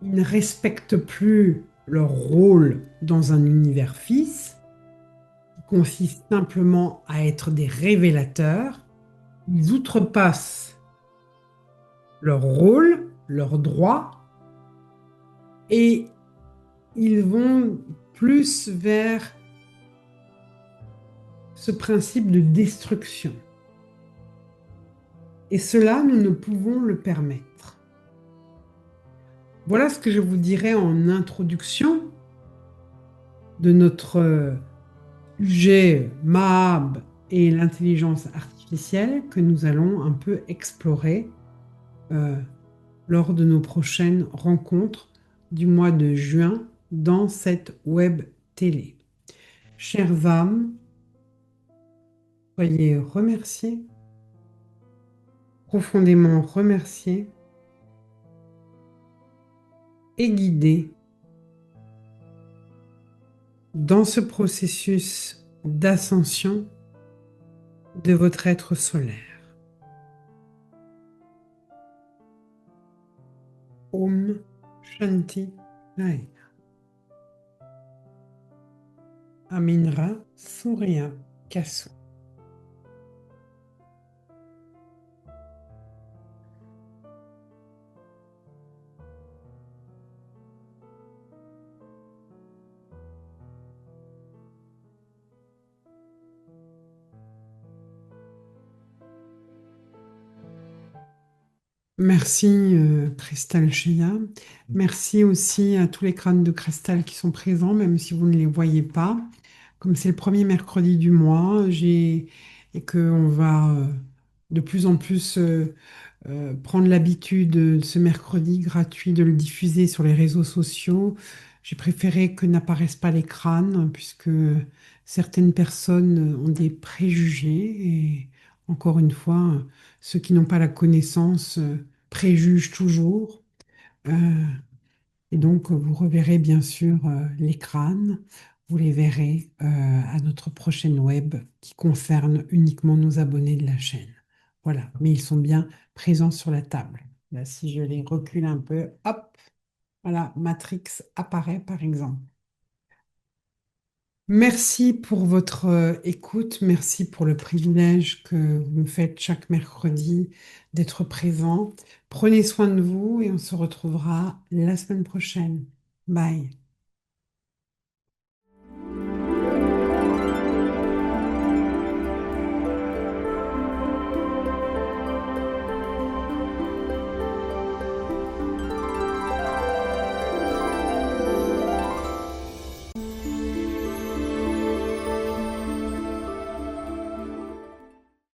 ils ne respectent plus leur rôle dans un univers fils, qui consiste simplement à être des révélateurs. Ils outrepassent leur rôle, leurs droits, et ils vont plus vers ce principe de destruction. Et cela, nous ne pouvons le permettre. Voilà ce que je vous dirais en introduction de notre sujet Mahab et l'intelligence artificielle que nous allons un peu explorer euh, lors de nos prochaines rencontres du mois de juin dans cette web télé. Chères âmes, soyez remerciées, profondément remerciées et guidées dans ce processus d'ascension de votre être solaire. Om Shanti Hai. Aminra Surya Kasu. Merci Cristal Shea. Merci aussi à tous les crânes de cristal qui sont présents, même si vous ne les voyez pas. Comme c'est le premier mercredi du mois, et qu'on va de plus en plus prendre l'habitude ce mercredi gratuit de le diffuser sur les réseaux sociaux, j'ai préféré que n'apparaissent pas les crânes, puisque certaines personnes ont des préjugés et encore une fois, ceux qui n'ont pas la connaissance préjugent toujours. Euh, et donc, vous reverrez bien sûr les crânes. vous les verrez à notre prochaine web qui concerne uniquement nos abonnés de la chaîne. Voilà, mais ils sont bien présents sur la table. Là, si je les recule un peu, hop, voilà, Matrix apparaît par exemple. Merci pour votre écoute, merci pour le privilège que vous me faites chaque mercredi d'être présent. Prenez soin de vous et on se retrouvera la semaine prochaine. Bye.